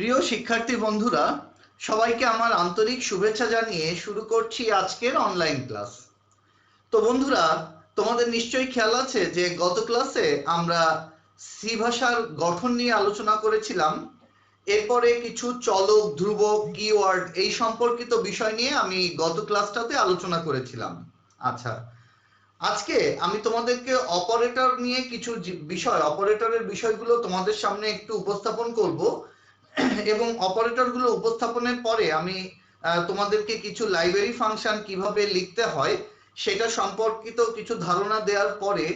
প্রিয় শিক্ষার্থী বন্ধুরা, সবাইকে আমার আন্তরিক শুভেচ্ছা জানিয়ে শুরু করছি আজকের অনলাইন ক্লাস। তো বন্ধুরা, তোমাদের নিশ্চয়ই খেয়াল আছে যে গত ক্লাসে আমরা সি ভাষার গঠন নিয়ে আলোচনা করেছিলাম। এরপরে কিছু চলক, ধ্রুবক, কিওয়ার্ড এই সম্পর্কিত বিষয় নিয়ে আমি গত ক্লাসটাতে আলোচনা করেছিলাম। আচ্ছা, আজকে আমি তোমাদেরকে অপারেটর নিয়ে কিছু অপারেটরের বিষয়গুলো তোমাদের সামনে একটু উপস্থাপন করব এবং অপারেটরগুলো উপস্থাপনের পরে আমি তোমাদেরকে কিছু লাইব্রেরি ফাংশন কিভাবে লিখতে হয় সেটা সম্পর্কিত কিছু ধারণা দেওয়ার পরে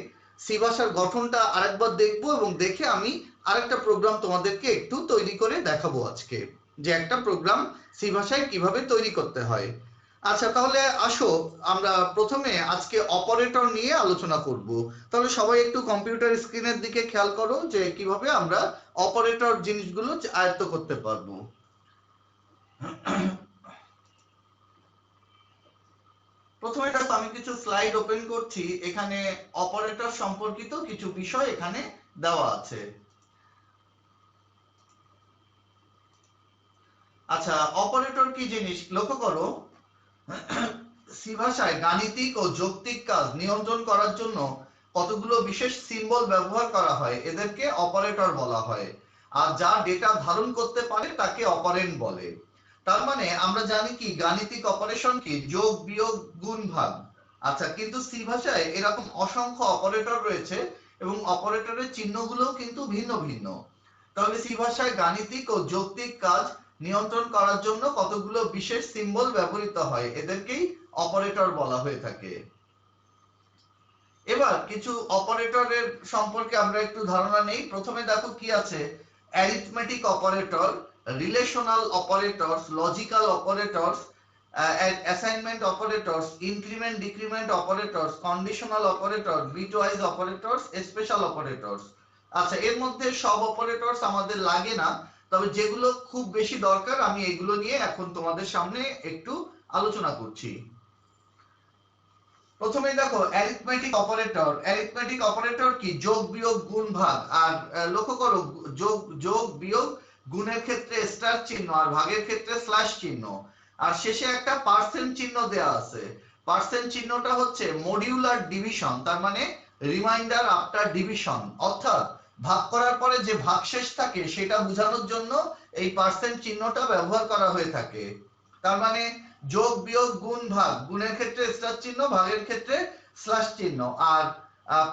সি ভাষার গঠনটা আরেকবার দেখব এবং দেখে আমি আরেকটা প্রোগ্রাম তোমাদেরকে একটু তৈরি করে দেখাবো আজকে, যে একটা প্রোগ্রাম সি ভাষায় কিভাবে তৈরি করতে হয়। আচ্ছা, তাহলে আসো আমরা প্রথমে আজকে অপারেটর নিয়ে আলোচনা করব। তাহলে সবাই একটু কম্পিউটার স্ক্রিনের দিকে খেয়াল করো যে কিভাবে আমরা অপারেটর জিনিসগুলো আয়ত্ত করতে পারবো। প্রথমে দেখো, আমি কিছু স্লাইড ওপেন করছি। এখানে অপারেটর সম্পর্কিত কিছু বিষয় এখানে দেওয়া আছে। আচ্ছা, অপারেটর কি জিনিস লক্ষ্য করো। সি ভাষায় গাণিতিক ও যৌক্তিক কাজ নিয়ন্ত্রণ করার জন্য কতগুলো বিশেষ সিম্বল ব্যবহার করা হয়, এদেরকে অপারেটর বলা হয়। আর যা ডেটা ধারণ করতে পারে তাকে অপারেন্ড বলে। তার মানে আমরা জানি কি গাণিতিক অপারেশন কি, যোগ, বিয়োগ, গুণ, ভাগ। আচ্ছা, কিন্তু সি ভাষায় এরকম অসংখ্য অপারেটর রয়েছে এবং অপারেটরের চিহ্নগুলোও কিন্তু ভিন্ন ভিন্ন। তাহলে সি ভাষায় গাণিতিক ও যৌক্তিক কাজ নিয়ন্ত্রণ করার জন্য কতগুলো বিশেষ সিম্বল ব্যবহৃত হয়, এদেরকেই অপারেটর বলা হয়ে থাকে। এবার কিছু অপারেটরের সম্পর্কে আমরা একটু ধারণা নেই। প্রথমে দেখো কি আছে, arithmetic operator, relational operators, logical operators, assignment operators, increment decrement operators, conditional operator, bitwise operators, special operators. আচ্ছা, এর মধ্যে সব অপারেটরস আমাদের লাগে না, তবে যেগুলো খুব বেশি দরকার আমি এগুলো নিয়ে এখন তোমাদের সামনে একটু আলোচনা করছি। প্রথমে দেখো অ্যারিথমেটিক অপারেটর। অ্যারিথমেটিক অপারেটর কি, যোগ, বিয়োগ, গুণ, ভাগ। আর লক্ষ্য করো, যোগ বিয়োগ গুণের ক্ষেত্রে স্টার চিহ্ন আর ভাগের ক্ষেত্রে স্ল্যাশ চিহ্ন, আর শেষে একটা পার্সেন্ট চিহ্ন দেওয়া আছে। পার্সেন্ট চিহ্নটা হচ্ছে মডিউলার ডিভিশন, তার মানে রিমাইন্ডার আফটার ডিভিশন, অর্থাৎ ভাগ করার পরে যে ভাগশেষ থাকে সেটা বোঝানোর জন্য এই পার্সেন্ট চিহ্নটা ব্যবহার করা হয়ে থাকে। তার মানে যোগ, বিয়োগ, গুণ, ভাগ, গুণের ক্ষেত্রে স্টার চিহ্ন, ভাগের ক্ষেত্রে স্ল্যাশ চিহ্ন, আর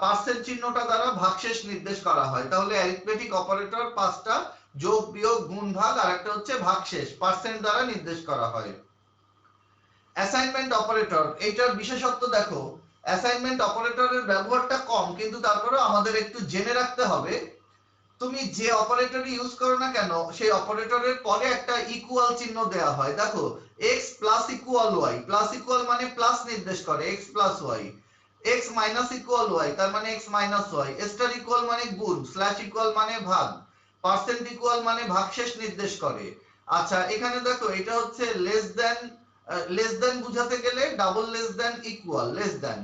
পার্সেন্ট চিহ্নটা দ্বারা ভাগশেষ নির্দেশ করা হয়। তাহলে অ্যারিথমেটিক অপারেটর পাঁচটা, যোগ, বিয়োগ, গুণ, ভাগ, আর একটা হচ্ছে ভাগশেষ, পার্সেন্ট দ্বারা নির্দেশ করা হয়। অ্যাসাইনমেন্ট অপারেটর, এইটার বিশেষত্ব দেখো, অ্যাসাইনমেন্ট অপারেটরের ব্যবহারটা কম, কিন্তু তারপরেও আমাদের একটু জেনে রাখতে হবে। তুমি যে অপারেটর ইউজ করো না কেন সেই অপারেটরের পরে একটা ইকুয়াল চিহ্ন দেওয়া হয়। দেখো, x plus equal y, plus equal মানে প্লাস নির্দেশ করে, x plus y, x minus equal y তার মানে x minus y, star equal মানে গুণ, স্ল্যাশ ইকুয়াল মানে ভাগ, পার্সেন্ট ইকুয়াল মানে ভাগশেষ নির্দেশ করে। আচ্ছা, এখানে দেখো এটা হচ্ছে লেস দেন বুঝাতে গেলে double less than, equal, less than.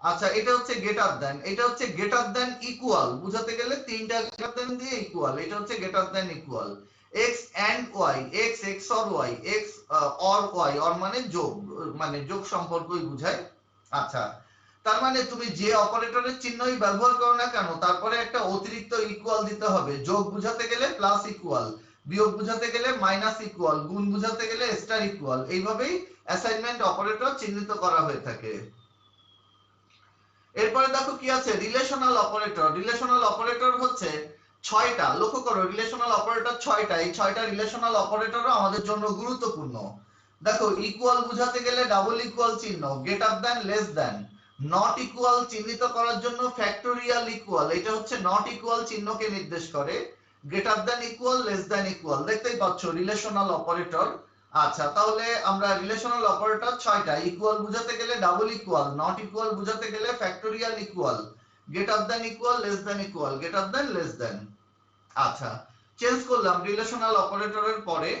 আচ্ছা, এটা হচ্ছে গ্রেটার দেন, এটা হচ্ছে গ্রেটার দেন ইকুয়াল বুঝাতে গেলে তিনটা গ্রেটার দেন দিয়ে ইকুয়াল, এটা হচ্ছে greater than equal. x and y, x or y, x or y, or মানে যোগ, মানে যোগ সম্পর্কই বুঝায়। আচ্ছা, তার মানে তুমি যে অপারেটরের চিহ্নই ব্যবহার করো না কেন তারপরে একটা অতিরিক্ত ইকুয়াল দিতে হবে। যোগ বুঝাতে গেলে প্লাস ইকুয়াল, বিয়োগ বুঝাতে গেলে মাইনাস ইকুয়াল, গুণ বুঝাতে গেলে স্টার ইকুয়াল, এইভাবেই অ্যাসাইনমেন্ট অপারেটর চিহ্নিত করা হয়ে থাকে। এরপরে দেখো কি আছে, রিলেশনাল অপারেটর। রিলেশনাল অপারেটর হচ্ছে ছয়টা, লক্ষ্য করো রিলেশনাল অপারেটর ছয়টা। এই ছয়টা রিলেশনাল অপারেটরও আমাদের জন্য গুরুত্বপূর্ণ। দেখো, ইকুয়াল বুঝাতে গেলে ডাবল ইকুয়াল চিহ্ন, greater than, less than. Not equal চিহ্নিত করার জন্য ফ্যাক্টোরিয়াল ইকুয়াল, এটা হচ্ছে নট ইকুয়াল চিহ্নকে নির্দেশ করে। Greater than equal, less than equal, দেখতেই পাচ্ছ রিলেশনাল অপারেটর। আচ্ছা, তাহলে আমরা রিলেশনাল অপারেটর ছয়টা, ইকুয়াল বুঝাতে গেলে ডাবল ইকুয়াল, নট ইকুয়াল বুঝাতে গেলে factorial equal, greater than equal, less than equal, greater than, less than. আচ্ছা, চেঞ্জ করলাম রিলেশনাল অপারেটরের পরে।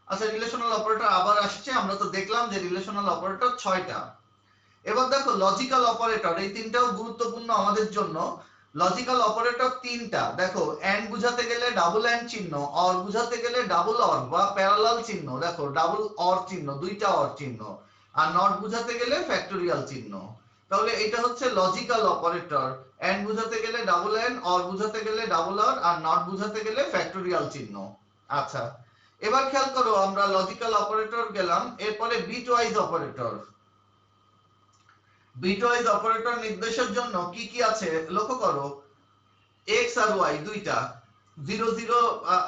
আচ্ছা, রিলেশনাল অপারেটর আবার আসছে, আমরা তো দেখলাম যে রিলেশনাল অপারেটর ছয়টা। এবার দেখো লজিক্যাল অপারেটর, এই তিনটাও গুরুত্বপূর্ণ আমাদের জন্য। লজিক্যাল অপারেটর তিনটা, দেখো এন্ড বুঝাতে গেলে ডাবল এন্ড চিহ্ন, অর বুঝাতে গেলে ডাবল অর বা প্যারালাল চিহ্ন, দেখো ডাবল অর চিহ্ন, দুইটা অর চিহ্ন, আর নট বুঝাতে গেলে ফ্যাক্টোরিয়াল চিহ্ন। তাহলে এটা হচ্ছে লজিক্যাল অপারেটর, এন্ড বুঝাতে গেলে ডাবল এন্ড, অর বুঝাতে গেলে ডাবল অর, আর নট বুঝাতে গেলে ফ্যাক্টোরিয়াল চিহ্ন। আচ্ছা, এবার খেয়াল করো আমরা লজিক্যাল অপারেটর গেলাম, এরপরে বিটওয়াইজ অপারেটর। বিটওয়াইজ অপারেটর নির্দেশের জন্য কি কি আছে লক্ষ্য করো, এক্স আর ওয়াই দুইটা, 0 0,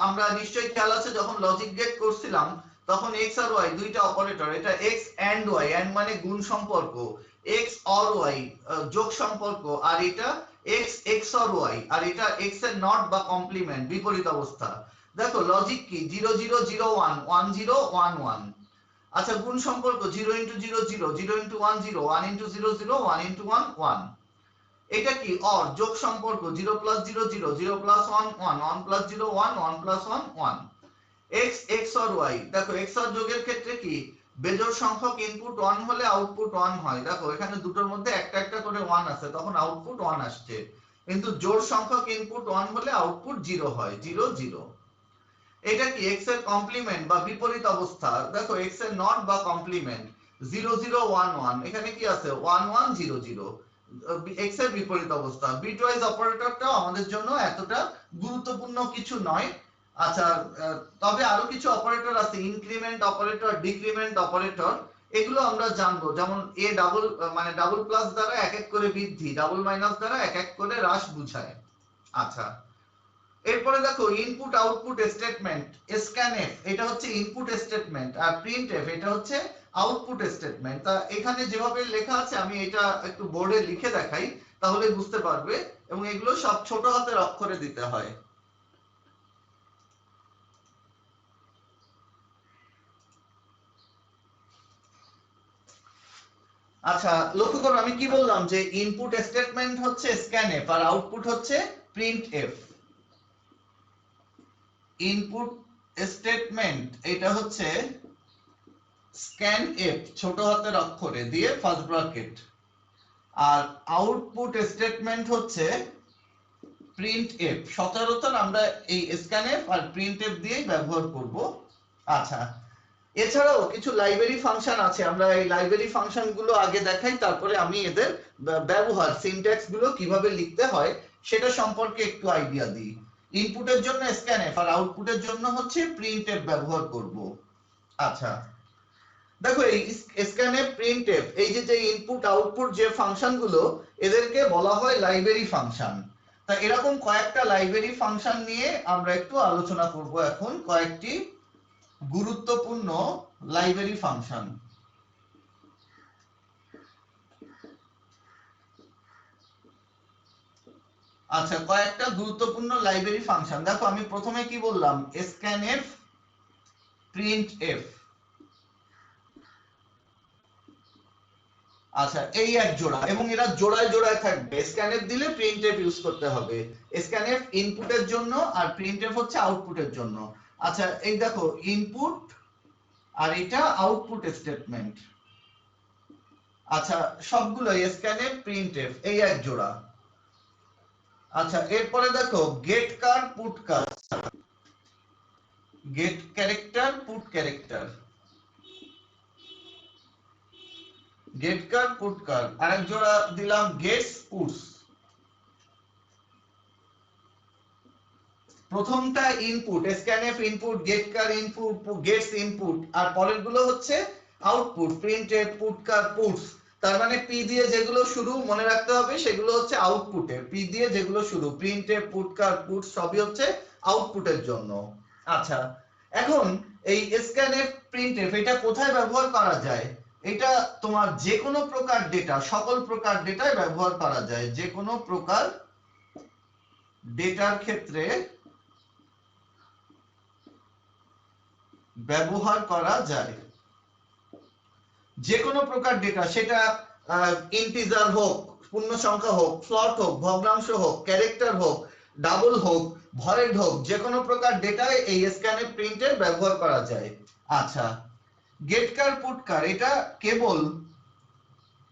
আমরা নিশ্চয়ই খেয়াল আছে যখন লজিক গেট করছিলাম তখন এক্স আর ওয়াই দুইটা অপারেটর, এটা এক্স এন্ড ওয়াই, এন্ড মানে গুণ সম্পর্ক, এক্স অর ওয়াই যোগ সম্পর্ক, আর এটা এক্স এক্স অর ওয়াই, আর এটা এক্স এর নট বা কমপ্লিমেন্ট বিপরীত অবস্থা। দেখো লজিক কি 0 0 0 1 1 0 1 1। আচ্ছা, গুণ সম্পর্ক 0 * 0 0, 0 * 1 0, 1 * 0 0, 1 * 1 1। এটা কি অর যোগ সম্পর্ক 0 + 0 0, 0 + 1 1, 1 + 0 1, 1 + 1 1। এক্স এক্স অর ওয়াই, দেখো এক্স অর যোগের ক্ষেত্রে কি বেজোড় সংখ্যক ইনপুট 1 হলে আউটপুট 1 হয়, দেখো এখানে দুটোর মধ্যে একটা একটা করে 1 আছে তখন আউটপুট 1 আসছে, কিন্তু জোড় সংখ্যক ইনপুট 1 হলে আউটপুট 0 হয়, 0 0। এটা কি এক্স এর কমপ্লিমেন্ট বা বিপরীত অবস্থা, দেখো এক্স এর নট বা কমপ্লিমেন্ট 0 0 1 1, এখানে কি আছে 1 1 0 0, এক্স এর বিপরীত অবস্থা। বিটওয়াইজ অপারেটরটাও আমাদের জন্য এতটা গুরুত্বপূর্ণ কিছু নয়। আচ্ছা, তবে আরো কিছু অপারেটর আছে, ইনক্রিমেন্ট অপারেটর, ডিক্রিমেন্ট অপারেটর, এগুলো আমরা জানবো, যেমন এ ডাবল মানে ডাবল প্লাস দ্বারা এক এক করে বৃদ্ধি, ডাবল মাইনাস দ্বারা এক এক করে হ্রাস বোঝায়। আচ্ছা, এরপরে দেখো ইনপুট আউটপুট স্টেটমেন্ট, স্ক্যানএফ এটা হচ্ছে ইনপুট স্টেটমেন্ট, আর প্রিন্টএফ এটা হচ্ছে আউটপুট স্টেটমেন্ট। তা এখানে যেভাবে লেখা আছে আমি এটা একটু বোর্ডে লিখে দেখাই তাহলে বুঝতে পারবে, এবং এগুলো সব ছোট হাতের অক্ষরে দিতে হয়। আচ্ছা, লক্ষ্য করো আমি কি বললাম যে ইনপুট স্টেটমেন্ট হচ্ছে স্ক্যানএফ আর আউটপুট হচ্ছে প্রিন্টএফ। ইনপুট স্টেটমেন্ট এটা হচ্ছে স্ক্যানএফ ছোট হাতের অক্ষরে দিয়ে ফার্স্ট ব্র্যাকেট, আর আউটপুট স্টেটমেন্ট হচ্ছে প্রিন্টএফ। সচরাচর আমরা এই স্ক্যানএফ আর প্রিন্টএফ দিয়েই ব্যবহার করব। আচ্ছা, এছাড়াও কিছু লাইব্রেরি ফাংশন আছে, আমরা এই লাইব্রেরি ফাংশন গুলো আগে দেখাই, তারপরে আমি এদের ব্যবহার সিনট্যাক্স গুলো কিভাবে লিখতে হয় সেটা সম্পর্কে একটু আইডিয়া দিই। ইনপুটের জন্য স্ক্যানএফ আর আউটপুটের জন্য হচ্ছে প্রিন্টএফ ব্যবহার করব। আচ্ছা, দেখো এই স্ক্যানএফ প্রিন্টএফ এই যে ইনপুট আউটপুট যে ফাংশন গুলো এদেরকে বলা হয় লাইব্রেরি ফাংশন। তা এরকম কয়েকটা লাইব্রেরি ফাংশন নিয়ে আমরা একটু আলোচনা করব এখন, কয়েকটি গুরুত্বপূর্ণ লাইব্রেরি ফাংশন। আচ্ছা, কয়েকটা গুরুত্বপূর্ণ লাইব্রেরি ফাংশন, দেখো আমি প্রথমে কি বললাম স্ক্যানএফ প্রিন্টএফ। আচ্ছা, এই এক জোড়া এবং এরা জোড়ায় জোড়ায় থাকবে, স্ক্যানএফ দিলে প্রিন্টএফ ইউজ করতে হবে। স্ক্যানএফ ইনপুটের জন্য আর প্রিন্টএফ হচ্ছে আউটপুটের জন্য। আচ্ছা, এই দেখো ইনপুট আর এটা আউটপুট স্টেটমেন্ট। আচ্ছা, সবগুলো স্ক্যানএফ প্রিন্টএফ এই এক জোড়া। আচ্ছা, এরপরে দেখো get char put char, get character put character, get char put char, আরেক জোড়া দিলাম গেটস পুটস। প্রথমটা input scanf input, get char input, gets input, আর পরের গুলো হচ্ছে output printf put char puts. তার মানে পি দিয়ে যেগুলো শুরু মনে রাখতে হবে সেগুলো হচ্ছে আউটপুটের, পি দিয়ে যেগুলো শুরু প্রিন্টএফ পুট কার পুটস সবই হচ্ছে আউটপুটের জন্য। আচ্ছা, এখন এই স্ক্যানএফ প্রিন্টএফ এটা কোথায় ব্যবহার করা যায়? এটা তোমার যে কোনো প্রকার ডেটা, সকল প্রকার ডেটায় ব্যবহার করা যায়, যে কোনো প্রকার ডেটার ক্ষেত্রে ব্যবহার করা যায়। যে কোনো প্রকার ডেটা, সেটা ইন্টিজার হোক, পূর্ণ সংখ্যা হোক, ফ্লট হোক, ভগ্নাংশ হোক, ক্যারেক্টার হোক, ডাবল হোক, ভয়েড হোক, যে কোনো প্রকার ডেটায় এই স্ক্যানএফ প্রিন্টের ব্যবহার করা যায়। আচ্ছা, গেট কার পুট কার এটা কেবল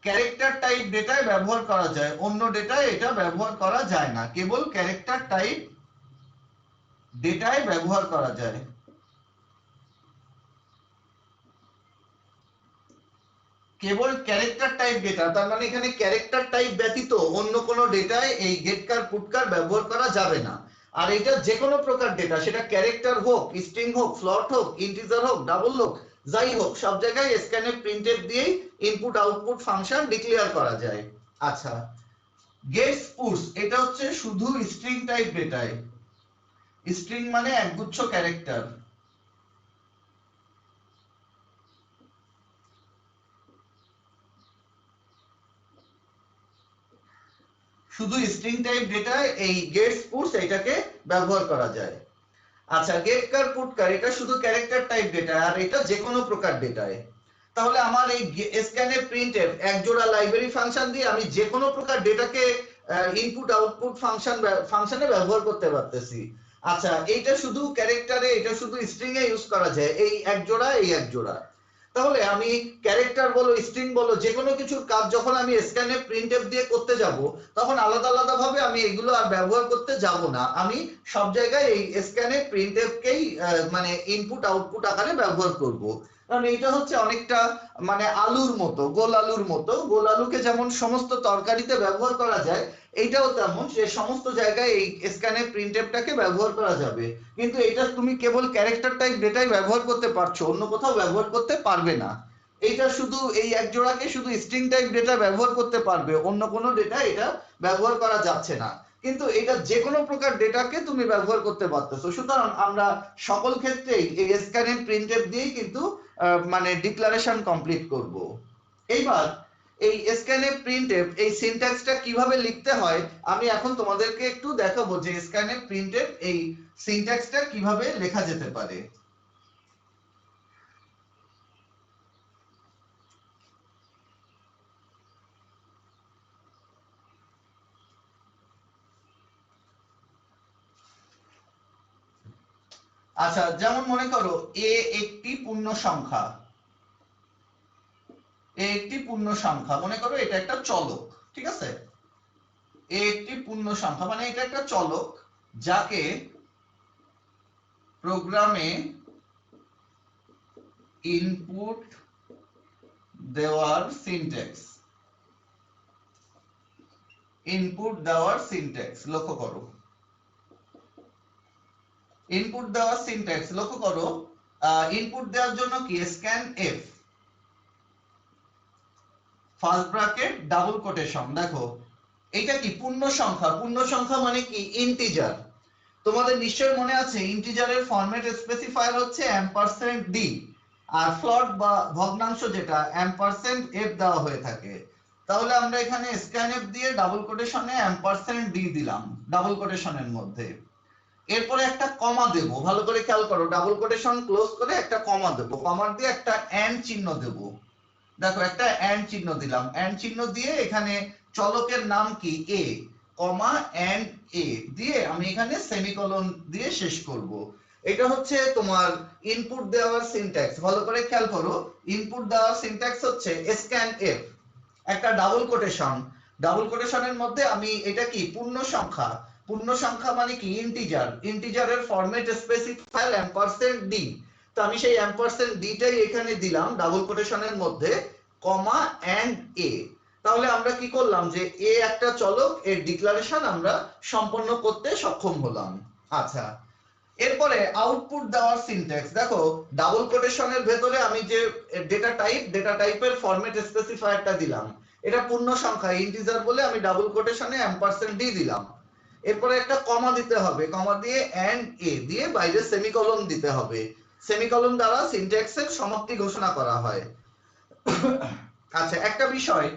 ক্যারেক্টার টাইপ ডেটায় ব্যবহার করা যায়, অন্য ডেটায় এটা ব্যবহার করা যায় না, কেবল ক্যারেক্টার টাইপ ডেটায় ব্যবহার করা যায়। কেবল ক্যারেক্টার টাইপ ডেটা, তার মানে এখানে ক্যারেক্টার টাইপ ব্যতীত অন্য কোনো ডেটায় এই গেটকার পুটকার ব্যবহার করা যাবে না। আর এটা যে কোনো প্রকার ডেটা, সেটা ক্যারেক্টার হোক, স্ট্রিং হোক, ফ্লোট হোক, ইন্টিজার হোক, ডাবল হোক, যাই হোক, সব জায়গায় স্ক্যানএফ প্রিন্টএফ দিয়েই ইনপুট আউটপুট ফাংশন ডিক্লেয়ার করা যায়। আচ্ছা, গেটস পুটস এটা হচ্ছে শুধু স্ট্রিং টাইপ ডেটায়। স্ট্রিং মানে একগুচ্ছ ক্যারেক্টার। শুধু স্ট্রিং টাইপ ডেটায় এই গেটস পুটস এটাকে ব্যবহার করা যায়। আচ্ছা, গেটকার পুটকার এটা শুধু ক্যারেক্টার টাইপ ডেটা, আর এটা যে কোনো প্রকার ডেটায়। তাহলে আমার এই স্ক্যানএফ প্রিন্টএফ এক জোড়া লাইব্রেরি ফাংশন দিয়ে আমি যে কোনো প্রকার ডেটাকে ইনপুট আউটপুট ফাংশনে ব্যবহার করতে পারতেছি। আচ্ছা, এইটা শুধু ক্যারেক্টারে, এটা শুধু স্ট্রিং এ ইউজ করা যায়, এই এক জোড়া, এই এক জোড়া। তাহলে আমি ক্যারেক্টার বলো, স্ট্রিং বলো, যে কোনো কিছুর কাজ যখন আমি স্ক্যানএফ প্রিন্টএফ দিয়ে করতে যাব, তখন আলাদা আলাদা ভাবে আমি এগুলো আর ব্যবহার করতে যাব না। আমি সব জায়গায় এই স্ক্যানএফ প্রিন্টএফকেই মানে ইনপুট আউটপুট আকারে ব্যবহার করব। কারণ এইটা হচ্ছে অনেকটা মানে আলুর মতো, গোল আলুর মতো। গোল আলুকে যেমন সমস্ত তরকারিতে ব্যবহার করা যায়, এইটাও তেমন, যে সমস্ত জায়গায় এই স্ক্যানএফ প্রিন্টএফটাকে ব্যবহার করা যাবে। কিন্তু এটা তুমি কেবল ক্যারেক্টার টাইপ ডেটাই ব্যবহার করতে পারছো, অন্য কোথাও ব্যবহার করতে পারবে না। এইটা শুধু এই এক জোড়াকে শুধু স্ট্রিং টাইপ ডেটা ব্যবহার করতে পারবে, অন্য কোনো ডেটা এটা ব্যবহার করা যাচ্ছে না। কিন্তু এটা যে কোনো প্রকার ডেটাকে তুমি ব্যবহার করতে পারতেছো। সুতরাং আমরা সকল ক্ষেত্রেই এই স্ক্যানএফ প্রিন্টএফ দিয়েই কিন্তু মানে ডিক্লারেশন কমপ্লিট করব। এইবার এই স্ক্যানএফ প্রিন্টএফ এই সিনট্যাক্সটা কিভাবে লিখতে হয় আমি এখন তোমাদেরকে একটু দেখাবো, যে স্ক্যানএফ প্রিন্টএফ এই সিনট্যাক্সটা কিভাবে লেখা যেতে পারে। আচ্ছা, যেমন মনে করো এ একটি পূর্ণ সংখ্যা, এ একটি পূর্ণ সংখ্যা, মনে করো এটা একটা চলক, ঠিক আছে? এ একটি পূর্ণ সংখ্যা মানে এটা একটা চলক, যাকে প্রোগ্রামে ইনপুট দেওয়ার সিনট্যাক্স, ইনপুট দেওয়ার সিনট্যাক্স লক্ষ্য করো, ইনপুট দেওয়ার সিনট্যাক্স লক্ষ্য করো। ইনপুট দেওয়ার জন্য কি scanf first bracket double quotation. দেখো এইটা কি পূর্ণ সংখ্যা, পূর্ণ সংখ্যা মানে কি ইন্টিজার। তোমাদের নিশ্চয়ই মনে আছে ইন্টিজারের ফরম্যাট স্পেসিফায়ার হচ্ছে $d, আর ফ্লোট বা ভগ্নাংশ যেটা $f দেওয়া হয়ে থাকে। তাহলে আমরা এখানে স্ক্যানএফ দিয়ে ডাবল কোটেশনে $d দিলাম ডাবল কোটেশনের মধ্যে। এরপরে একটা কমা দেব, ভালো করে খেয়াল করো, ডাবল কোটেশন ক্লোজ করে একটা কমা দেব, কমা দিয়ে একটা এন্ড চিহ্ন দেব। দেখো একটা এন্ড চিহ্ন দিলাম, এন্ড চিহ্ন দিয়ে এখানে চলকের নাম কি এ, কমা এন্ড এ দিয়ে আমি এখানে সেমিকোলন দিয়ে শেষ করব। এটা হচ্ছে তোমার ইনপুট দেওয়ার সিনট্যাক্স। ভালো করে খেয়াল করো, ইনপুট দেওয়ার সিনট্যাক্স হচ্ছে স্ক্যানএফ, একটা ডাবল কোটেশন, ডাবল কোটেশনের মধ্যে আমি এটা কি পূর্ণ সংখ্যা, পূর্ণ সংখ্যা মানে কি ইন্টিজার, ইন্টিজারের ফরম্যাট স্পেসিফায়ার $d, তো আমি সেই $dটাই এখানে দিলাম ডাবল কোটেশনের মধ্যে, কমা এন্ড এ। তাহলে আমরা কি করলাম, যে এ একটা চলক, এর ডিক্লারেশন আমরা সম্পন্ন করতে সক্ষম হলাম। আচ্ছা, এরপরে আউটপুট দেওয়ার সিনট্যাক্স। দেখো ডাবল কোটেশনের ভেতরে আমি যে ডেটা টাইপের ফরম্যাট স্পেসিফায়ারটা দিলাম, এটা পূর্ণ সংখ্যা ইন্টিজার বলে আমি ডাবল কোটেশনে $d দিলাম। এরপরে একটা কমা দিতে হবে, কমা দিয়ে এন্ড এ দিয়ে বাইরে সেমিকোলন দিতে হবে। সেমিকোলন দ্বারা সিনট্যাক্সের সমাপ্তি ঘোষণা করা হয়। আচ্ছা, একটা বিষয়,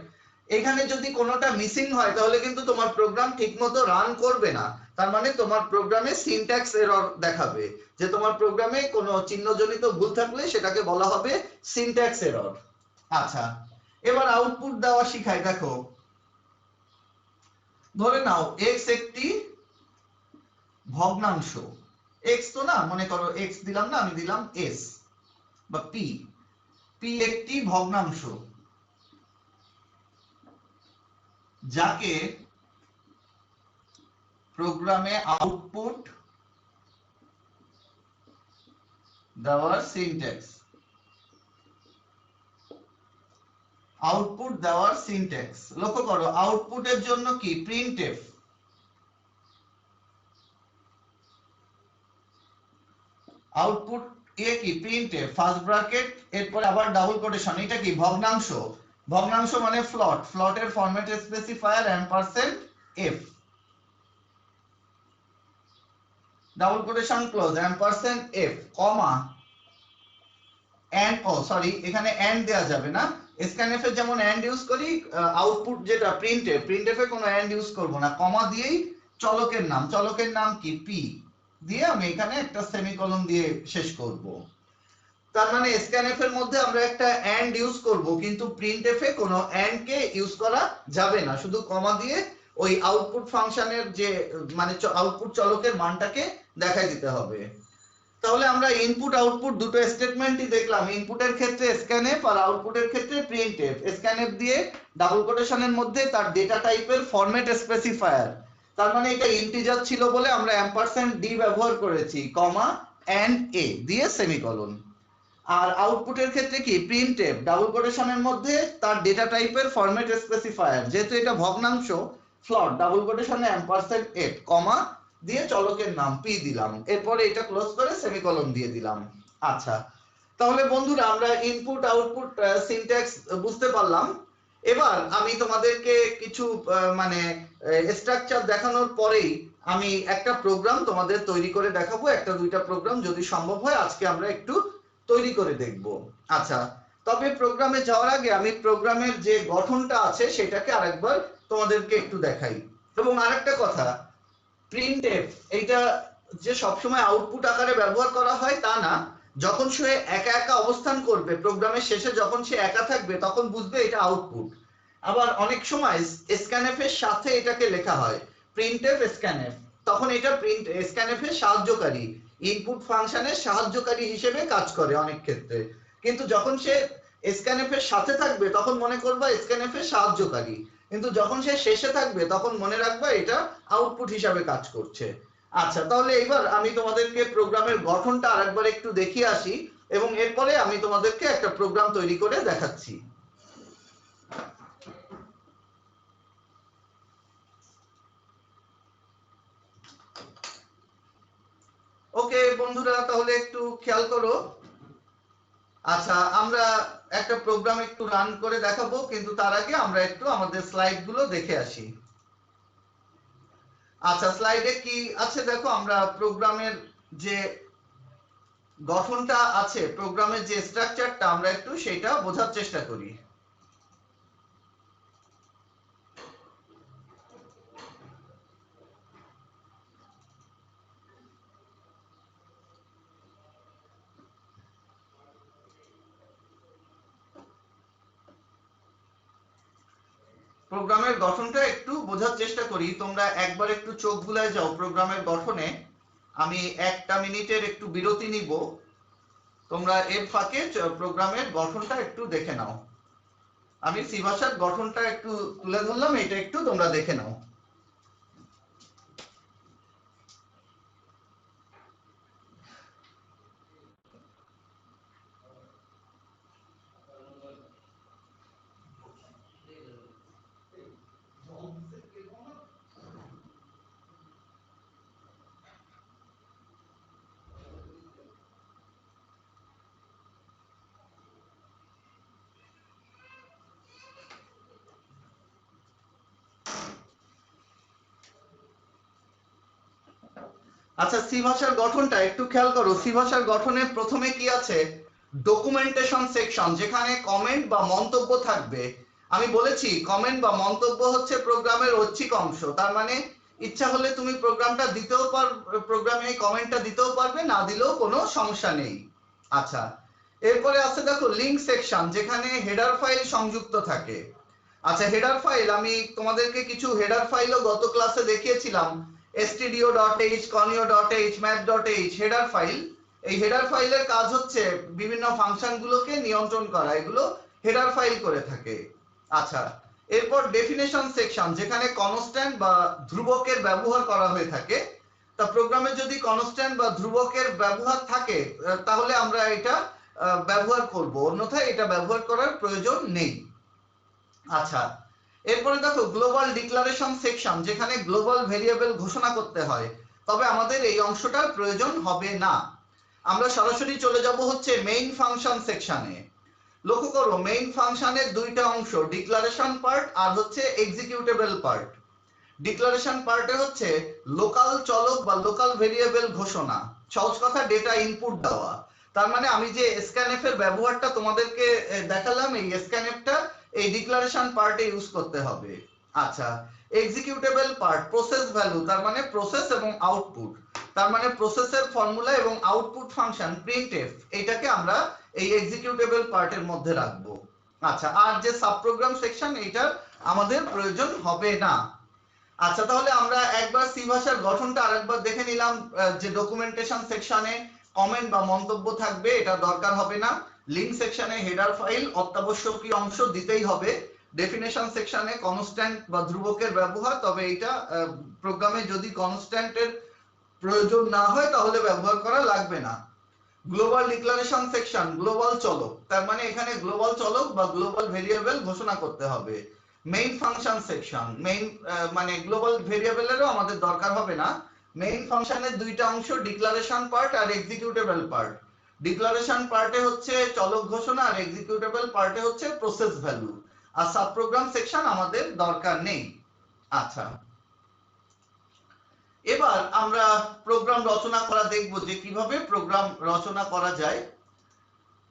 এখানে যদি কোনোটা মিসিং হয় তাহলে কিন্তু তোমার প্রোগ্রাম ঠিকমতো রান করবে না। তার মানে তোমার প্রোগ্রামে সিনট্যাক্স এরর দেখাবে, যে তোমার প্রোগ্রামে কোনো চিহ্নজনিত ভুল থাকলে সেটাকে বলা হবে সিনট্যাক্স এরর। আচ্ছা, এবার আউটপুট দেওয়া শিখাই। দেখো ধরে নাও x একটি ভগ্নাংশ, x তো না, মনে করো x দিলাম না, আমি দিলাম s বা p, p একটি ভগ্নাংশ। যাকে প্রোগ্রামে আউটপুট দেওয়ার সিনট্যাক্স, আউটপুট দেওয়ার সিনট্যাক্স। লক্ষ্য করো আউটপুটের জন্য কি প্রিন্টএফ, আউটপুট এ কি প্রিন্টএফ ফার্স্ট ব্র্যাকেট এরপর আবার ডাবল কোটেশন, এটা কি ভগ্নাংশ, ভগ্নাংশ মানে ফ্লট, ফ্লটের format specifier ampersand F, double quotation close ampersand F comma and, oh sorry এখানে এন্ড দেয়া যাবে না, স্ক্যানএফ এর যেমন এন্ড ইউজ করি আউটপুট যেটা প্রিন্টএফ, প্রিন্টএফ এ কোনো এন্ড ইউজ করব না, কমা দিয়েই চলকের নাম, চলকের নাম কি পি দিয়ে আমি এখানে একটা সেমিকোলন দিয়ে শেষ করব। তার মানে স্ক্যানএফ এর মধ্যে আমরা একটা এন্ড ইউজ করব, কিন্তু প্রিন্টএফ এ কোনো এন্ড কে ইউজ করা যাবে না, শুধু কমা দিয়ে ওই আউটপুট ফাংশনের যে মানে আউটপুট চলকের মানটাকে দেখাই দিতে হবে। তাহলে আমরা ইনপুট আউটপুট দুটো স্টেটমেন্টই দেখলাম, ইনপুটের ক্ষেত্রে স্ক্যানএফ আর আউটপুটের ক্ষেত্রে প্রিন্টএফ। স্ক্যানএফ দিয়ে ডাবল কোটেশনের মধ্যে তার ডেটা টাইপের ফরম্যাট স্পেসিফায়ার, তার মানে এটা ইন্টিজার ছিল বলে আমরা এম্পারসেন্ড ডি ব্যবহার করেছি, কমা এন্ড এ দিয়ে সেমিকোলন। আর আউটপুটের ক্ষেত্রে কি প্রিন্টএফ ডাবল কোটেশনের মধ্যে তার ডেটা টাইপের ফরম্যাট স্পেসিফায়ার, যেহেতু এটা ভগ্নাংশ ফ্লট ডাবল কোটেশনে এম্পারসেন্ড এফ কমা দিয়ে চলকের নাম পি দিলাম, এরপরে এটা ক্লোজ করে সেমিকোলন দিয়ে দিলাম। আচ্ছা তাহলে বন্ধুরা আমরা ইনপুট আউটপুট সিনট্যাক্স বুঝতে পারলাম। এবার আমি তোমাদেরকে কিছু মানে স্ট্রাকচার দেখানোর পরেই আমি একটা প্রোগ্রাম তোমাদের তৈরি করে দেখাবো, একটা দুইটা প্রোগ্রাম যদি সম্ভব হয় আজকে আমরা একটু তৈরি করে দেখব। আচ্ছা তবে প্রোগ্রামে যাওয়ার আগে আমি প্রোগ্রামের যে গঠনটা আছে সেটাকে আরেকবার তোমাদেরকে একটু দেখাই। এবং আরেকটা কথা, প্রিন্টএফ এইটা যে সবসময় আউটপুট আকারে ব্যবহার করা হয় তা না, যখন সে একা একা অবস্থান করবে প্রোগ্রামের শেষে, যখন সে একা থাকবে তখন বুঝবে এটা আউটপুট। আবার অনেক সময় স্ক্যানএফ এর সাথে এটাকে লেখা হয় প্রিন্টএফ স্ক্যানএফ, তখন এটা প্রিন্ট স্ক্যানএফ এর সাহায্যকারী, ইনপুট ফাংশনের সাহায্যকারী হিসেবে কাজ করে অনেক ক্ষেত্রে। কিন্তু যখন সে স্ক্যানএফ এর সাথে থাকবে তখন মনে করবা স্ক্যানএফ এর সাহায্যকারী, কিন্তু যখন সে শেষে থাকবে তখন মনে রাখবা এটা আউটপুট হিসাবে কাজ করছে। আচ্ছা তাহলে এবার আমি তোমাদেরকে প্রোগ্রামের গঠনটা আরেকবার একটু দেখিয়ে আসি এবং এরপরে আমি তোমাদেরকে একটা প্রোগ্রাম তৈরি করে দেখাচ্ছি। ওকে বন্ধুরা তাহলে একটু খেয়াল করো। আচ্ছা আমরা একটা প্রোগ্রাম একটু রান করে দেখাবো, কিন্তু তার আগে আমরা একটু আমাদের স্লাইড গুলো দেখে আসি। আচ্ছা স্লাইডে কি আছে দেখো, আমরা প্রোগ্রামের যে গঠনটা আছে, প্রোগ্রামের যে স্ট্রাকচারটা আমরা একটু সেটা বোঝার চেষ্টা করি। প্রোগ্রামের গঠনটা একটু বোঝার চেষ্টা করি, তোমরা একবার একটু চোখ বুলায় যাও প্রোগ্রামের গঠনে। আমি একটা মিনিটের একটু বিরতি নিব, তোমরা এর ফাঁকে প্রোগ্রামের গঠনটা একটু দেখে নাও। আমি সি ভাষার গঠনটা একটু তুলে ধরলাম, এটা একটু তোমরা দেখে নাও। আচ্ছা সি ভাষার গঠনটা একটু খেয়াল করো। সি ভাষার গঠনে প্রথমে কি আছে, ডকুমেন্টেশন সেকশন, যেখানে কমেন্ট বা মন্তব্য থাকবে। আমি বলেছি কমেন্ট বা মন্তব্য হচ্ছে প্রোগ্রামের ঐচ্ছিক অংশ, তার মানে ইচ্ছা হলে তুমি প্রোগ্রামটা দিতেও পারবে, প্রোগ্রামে কমেন্টটা দিতেও পারবে, না দিলেও কোনো সমস্যা নেই। আচ্ছা এরপরে আছে দেখো লিংক সেকশন, যেখানে হেডার ফাইল সংযুক্ত থাকে। আচ্ছা হেডার ফাইল আমি তোমাদেরকে কিছু হেডার ফাইলও গত ক্লাসে দেখিয়েছিলাম, stdio.h, conio.h, math.h header file. এই হেডার ফাইলের কাজ হচ্ছে বিভিন্ন ফাংশন গুলোকে নিয়ন্ত্রণ করা, এগুলো হেডার ফাইল করে থাকে। আচ্ছা এরপর ডেফিনেশন সেকশন, যেখানে কনস্ট্যান্ট বা ধ্রুবকের ব্যবহার করা হয়ে থাকে। তা প্রোগ্রামে যদি কনস্ট্যান্ট বা ধ্রুবকের ব্যবহার থাকে তাহলে আমরা এটা ব্যবহার করব, অন্যথায় এটা ব্যবহার করার প্রয়োজন নেই। আচ্ছা, এরপরে দেখো গ্লোবাল ডিক্লারেশন সেকশন, যেখানে গ্লোবাল ভেরিয়েবল ঘোষণা করতে হয়, তবে আমাদের এই অংশটার প্রয়োজন হবে না। আমরা সরাসরি চলে যাব হচ্ছে মেইন ফাংশন সেকশনে। লক্ষ্য করো মেইন ফাংশনের দুইটা অংশ, ডিক্লারেশন পার্ট আর হচ্ছে এক্সিকিউটেবল পার্ট। ডিক্লারেশন পার্টে হচ্ছে লোকাল চলক বা লোকাল ভেরিয়েবল ঘোষণা, সহজ কথা ডেটা ইনপুট দেওয়া। তার মানে আমি যে স্ক্যানএফ এর ব্যবহারটা তোমাদেরকে দেখালাম, এই স্ক্যানএফটা এই ডিক্লারেশন পার্টে ইউজ করতে হবে। আচ্ছা, এক্সিকিউটেবল পার্ট প্রসেস ভ্যালু, তার মানে প্রসেস এবং আউটপুট, তার মানে প্রসেসের ফর্মুলা এবং আউটপুট ফাংশন প্রিন্টএফ, এটাকে আমরা এই এক্সিকিউটেবল পার্টের মধ্যে রাখবো। আচ্ছা, আর যে সাবপ্রোগ্রাম সেকশন এটার আমাদের প্রয়োজন হবে না। আচ্ছা, তাহলে আমরা একবার সি ভাষার গঠনটা আরেকবার দেখে নিলাম। যে ডকুমেন্টেশন সেকশনে কমেন্ট বা মন্তব্য থাকবে, এটা দরকার হবে না। লিঙ্ক সেকশনে হেডার ফাইল অত্যাবশ্যকীয় অংশ দিতেই হবে। ডেফিনেশন সেকশনে কনস্ট্যান্ট বা ধ্রুবকের ব্যবহার, তবে এটা প্রোগ্রামে যদি কনস্ট্যান্টের প্রয়োজন না হয় তাহলে ব্যবহার করা লাগবে না। গ্লোবাল ডিক্লারেশন সেকশন গ্লোবাল চলক, তার মানে এখানে গ্লোবাল চলক বা গ্লোবাল ভেরিয়েবল ঘোষণা করতে হবে। মেইন ফাংশন সেকশন, মেইন মানে গ্লোবাল ভেরিয়েবলেরও আমাদের দরকার হবে না। মেইন ফাংশনের দুইটা অংশ, ডিক্লারেশন পার্ট আর এক্সিকিউটেবল পার্ট। ডিক্লারেশন পার্টে হচ্ছে চলক ঘোষণা আর এক্সিকিউটেবল পার্টে হচ্ছে প্রসেস ভ্যালু। আর সাবপ্রোগ্রাম সেকশন আমাদের দরকার নেই। আচ্ছা, এবার আমরা প্রোগ্রাম রচনা করা দেখব যে কিভাবে প্রোগ্রাম রচনা করা যায়।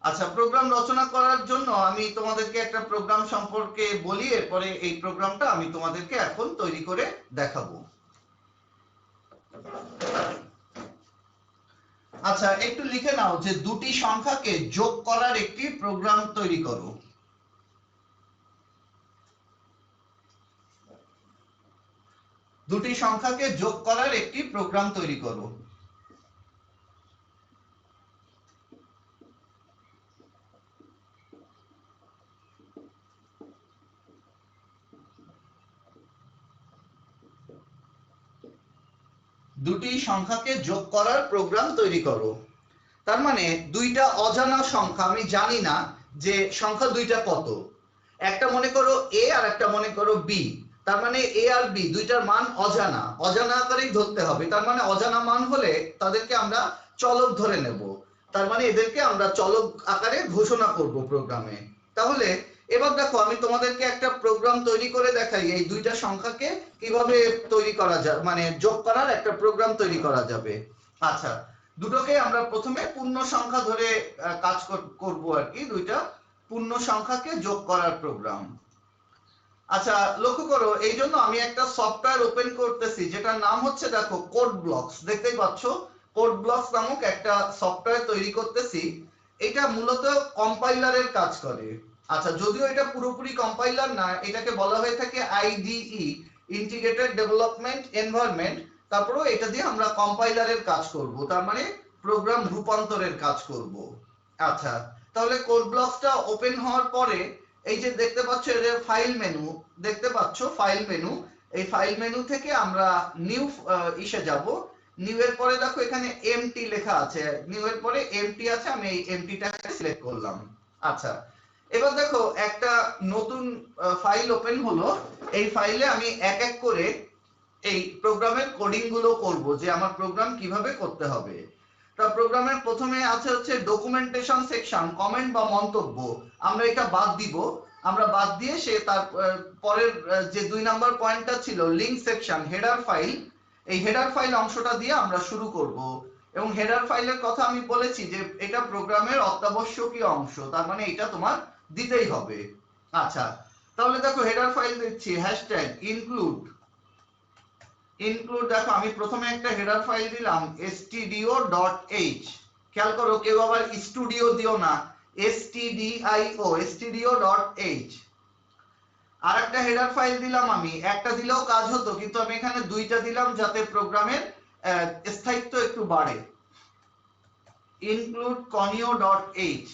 আচ্ছা, প্রোগ্রাম রচনা করার জন্য আমি তোমাদেরকে একটা প্রোগ্রাম সম্পর্কে বলি, এরপরে এই প্রোগ্রামটা আমি তোমাদেরকে এখন তৈরি করে দেখাবো। আচ্ছা, একটু লিখে নাও যে দুটি সংখ্যাকে যোগ করার একটি প্রোগ্রাম তৈরি করো। দুটি সংখ্যাকে যোগ করার একটি প্রোগ্রাম তৈরি করো। দুটি সংখ্যাকে যোগ করার প্রোগ্রাম তৈরি করো। তার মানে দুইটা অজানা সংখ্যা, আমি জানি না যে সংখ্যা দুইটা কত। একটা মনে করো এ আর একটা মনে করো বি, তার মানে এ আর বি দুইটার মান অজানা, অজানা আকারেই ধরতে হবে। তার মানে অজানা মান হলে তাদেরকে আমরা চলক ধরে নেব, তার মানে এদেরকে আমরা চলক আকারে ঘোষণা করব প্রোগ্রামে। তাহলে এবার দেখো আমি তোমাদেরকে একটা প্রোগ্রাম তৈরি করে দেখাই এই দুইটা সংখ্যাকে কিভাবে তৈরি করা যায়, মানে যোগ করার একটা প্রোগ্রাম তৈরি করা যাবে। আচ্ছা, দুটোকে আমরা প্রথমে পূর্ণ সংখ্যা ধরে কাজ করব আর কি, দুইটা পূর্ণ সংখ্যাকে যোগ করার প্রোগ্রাম। আচ্ছা, লক্ষ্য করো এই জন্য আমি একটা সফটওয়্যার ওপেন করতেছি যেটার নাম হচ্ছে দেখো কোড ব্লকস, দেখতেই পাচ্ছ কোড ব্লকস নামক একটা সফটওয়্যার তৈরি করতেছি। এটা মূলত কম্পাইলারের কাজ করে। আচ্ছা, যদিও এটা পুরোপুরি কম্পাইলার না, এটাকে বলা হয়ে থাকে আইডিই, ইন্টিগ্রেটেড ডেভেলপমেন্ট এনভায়রনমেন্ট। তারপরেও এটা দিয়ে আমরা কম্পাইলারের কাজ করব, তার মানে প্রোগ্রাম রূপান্তরের কাজ করব। আচ্ছা, তাহলে কোড ব্লকসটা ওপেন হওয়ার পরে এই যে দেখতে পাচ্ছ এর ফাইল মেনু, দেখতে পাচ্ছ ফাইল মেনু, এই ফাইল মেনু থেকে আমরা নিউ ইসে যাব। নিউ এর পরে দেখো এখানে এমটি লেখা আছে, নিউ এর পরে এমটি আছে, আমি এই এমটিটাকে সিলেক্ট করলাম। আচ্ছা, এবার দেখো একটা নতুন ফাইল ওপেন হলো। এই ফাইলে আমি এক এক করে এই প্রোগ্রামের কোডিং গুলো করব যে আমার প্রোগ্রাম কিভাবে করতে হবে। তা প্রোগ্রামের প্রথমে আছে হচ্ছে ডকুমেন্টেশন সেকশন, কমেন্ট বা মন্তব্য, আমরা এটা বাদ দিব। আমরা বাদ দিয়ে সে তার পরের যে 2 নাম্বার পয়েন্টটা ছিল লিংক সেকশন, হেডার ফাইল, এই হেডার ফাইল অংশটা দিয়ে আমরা শুরু করব। এবং হেডার ফাইলের কথা আমি বলেছি যে এটা প্রোগ্রামের অত্যাবশ্যকীয় অংশ, তার মানে এটা তোমার দিতেই হবে। আচ্ছা, তাহলে দেখো হেডার ফাইল দিচ্ছি হ্যাশট্যাগ ইনক্লুড। দেখো আমি প্রথমে একটা হেডার ফাইল দিলাম stdio.h, খেয়াল করো কেউ আবার স্টুডিও দিও না, stdio.h। আর একটা হেডার ফাইল দিলাম, আমি একটা দিলেও কাজ হতো কিন্তু আমি এখানে দুইটা দিলাম যাতে প্রোগ্রামের স্থায়িত্ব একটু বাড়ে, include conio.h,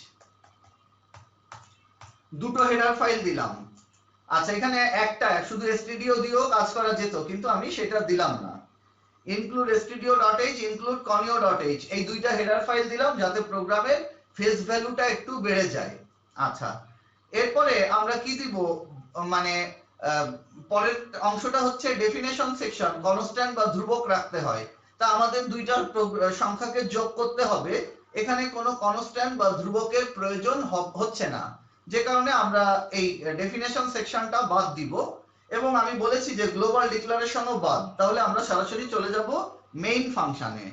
দুটো হেডার ফাইল দিলাম। আচ্ছা এখানে একটা শুধু stdio দিয়েও কাজ করা যেত, কিন্তু আমি সেটা দিলাম না। include stdio.h include conio.h এই দুইটা হেডার ফাইল দিলাম যাতে প্রোগ্রামের ফেস ভ্যালুটা একটু বেড়ে যায়। আচ্ছা এরপরে আমরা কি দিব, মানে পরের অংশটা হচ্ছে ডেফিনেশন সেকশন। কনস্ট্যান্ট বা ধ্রুবক রাখতে হয়, তা আমাদের দুইটা সংখ্যাকে যোগ করতে হবে, এখানে কোনো কনস্ট্যান্ট বা ধ্রুবকের প্রয়োজন হচ্ছে না, যে কারণে আমরা এই ডেফিনেশন সেকশনটা বাদ দিব। এবং আমি বলেছি যে গ্লোবাল ডিক্লারেশনও বাদ, তাহলে আমরা সরাসরি চলে যাব মেইন ফাংশনে।